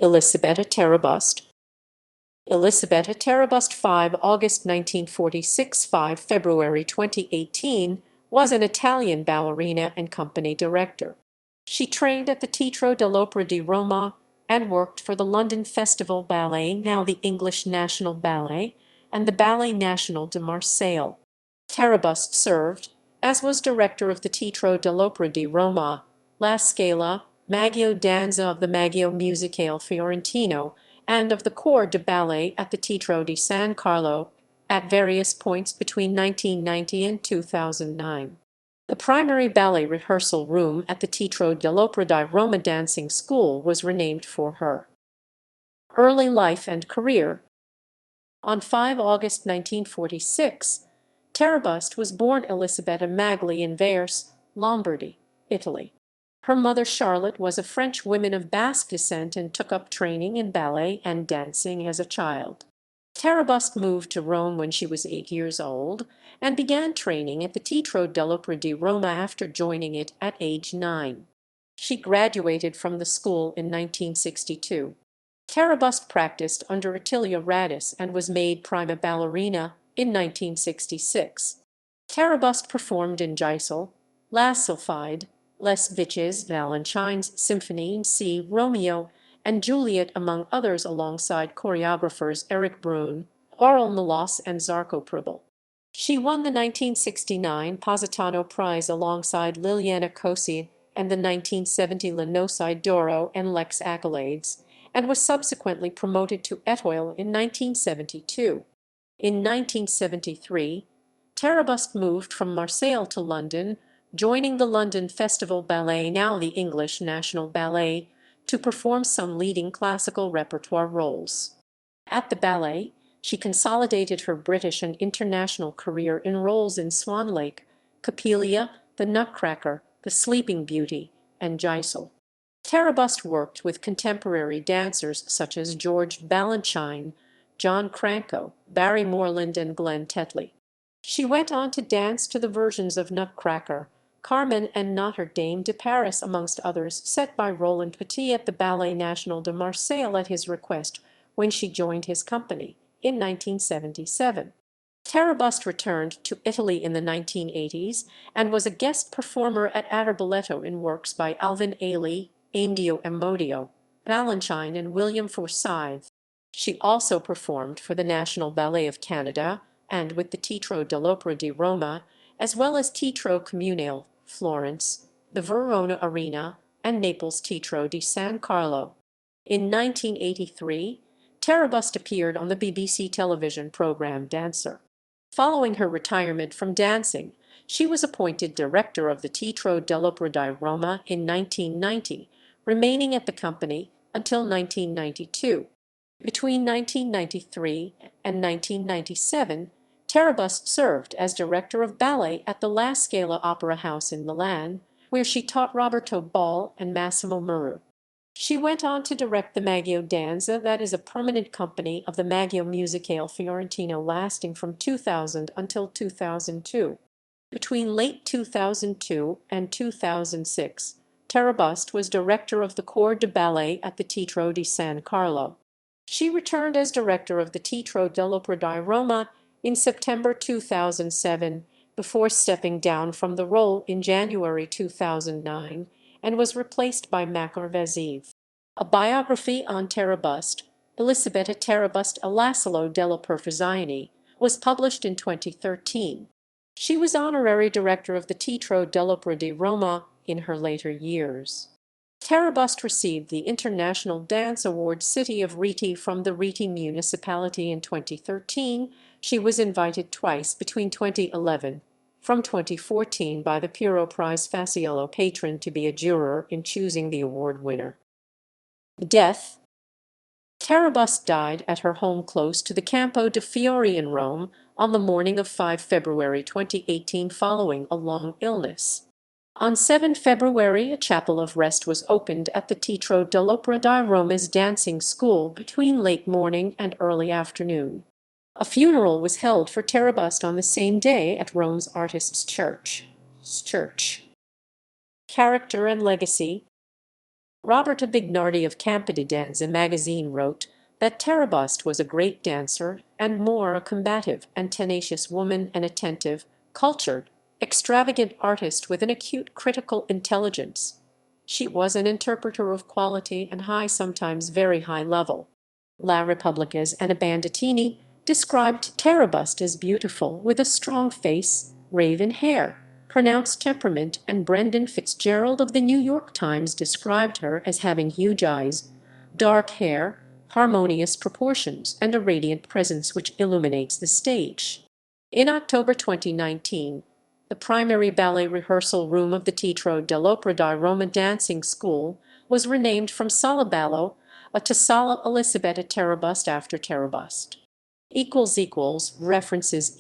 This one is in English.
Elisabetta Terabust. Elisabetta Terabust 5 August 1946 5 February 2018 was an Italian ballerina and company director. She trained at the Teatro dell'Opera di Roma and worked for the London Festival Ballet, now the English National Ballet, and the Ballet National de Marseille. Terabust served, as was director of the Teatro dell'Opera di Roma, La Scala, MaggioDanza of the Maggio Musicale Fiorentino, and of the Corps de Ballet at the Teatro di San Carlo at various points between 1990 and 2009. The primary ballet rehearsal room at the Teatro dell'Opera di Roma Dancing School was renamed for her. Early life and career. On 5 August 1946, Terabust was born Elisabetta Magli in Vares, Lombardy, Italy. Her mother Charlotte was a French woman of Basque descent and took up training in ballet and dancing as a child. Terabust moved to Rome when she was 8 years old and began training at the Teatro dell'Opera di Roma after joining it at age 9. She graduated from the school in 1962. Terabust practiced under Attilio Radis and was made prima ballerina in 1966. Terabust performed in Geisel, La Sylphide, Les Viches Valentine's Symphony in C. Romeo and Juliet among others alongside choreographers Eric Brun, Aurel Melas and Zarko Pribble. She won the 1969 Positano Prize alongside Liliana Cosi and the 1970 Lenosai d'Oro and Lex accolades, and was subsequently promoted to Étoile in 1972. In 1973, Terabust moved from Marseille to London, joining the London Festival Ballet, now the English National Ballet, to perform some leading classical repertoire roles. At the ballet, she consolidated her British and international career in roles in Swan Lake, Coppelia, The Nutcracker, The Sleeping Beauty, and Geisel. Terabust worked with contemporary dancers such as George Balanchine, John Cranko, Barry Moreland, and Glenn Tetley. She went on to dance to the versions of Nutcracker, Carmen and Notre Dame de Paris amongst others, set by Roland Petit at the Ballet National de Marseille at his request when she joined his company in 1977. Terabust returned to Italy in the 1980s and was a guest performer at Arboleto in works by Alvin Ailey, Aimdio Amodio, Balanchine, and William Forsyth. She also performed for the National Ballet of Canada and with the Teatro dell'Opera di Roma, as well as Teatro Comunale, Florence, the Verona Arena, and Naples Teatro di San Carlo. In 1983, Terabust appeared on the BBC television program Dancer. Following her retirement from dancing, she was appointed director of the Teatro dell'Opera di Roma in 1990, remaining at the company until 1992. Between 1993 and 1997, Terabust served as director of ballet at the La Scala Opera House in Milan, where she taught Roberto Ball and Massimo Muru. She went on to direct the MaggioDanza, that is a permanent company of the Maggio Musicale Fiorentino lasting from 2000 until 2002. Between late 2002 and 2006, Terabust was director of the Corps de Ballet at the Teatro di San Carlo. She returned as director of the Teatro dell'Opera di Roma in September 2007 before stepping down from the role in January 2009 and was replaced by Makar Vaziv. A biography on Terabust, Elisabetta Terabust e l'Asilo della Perfezione, was published in 2013. She was honorary director of the Teatro dell'Opera di Roma in her later years. Terabust received the International Dance Award City of Rieti from the Rieti municipality in 2013. She was invited twice between 2011 from 2014 by the Piero Prize Faciello patron to be a juror in choosing the award winner. Death. Terabust died at her home close to the Campo de' Fiori in Rome on the morning of 5 February 2018 following a long illness. On 7 February, a chapel of rest was opened at the Teatro dell'Opera di Roma's dancing school between late morning and early afternoon. A funeral was held for Terabust on the same day at Rome's Artists' Church. Character and legacy. Roberta Bignardi of Campidanza magazine wrote that Terabust was a great dancer and more a combative and tenacious woman, an attentive, cultured, extravagant artist with an acute critical intelligence. She was an interpreter of quality and high, sometimes very high level. La Repubblica's Anna Bandettini described Terabust as beautiful, with a strong face, raven hair, pronounced temperament, and Brendan Fitzgerald of the New York Times described her as having huge eyes, dark hair, harmonious proportions, and a radiant presence which illuminates the stage. In October 2019, the primary ballet rehearsal room of the Teatro dell'Opera di Roma Dancing School was renamed from Sala Ballo to Sala Elisabetta Terabust after Terabust. References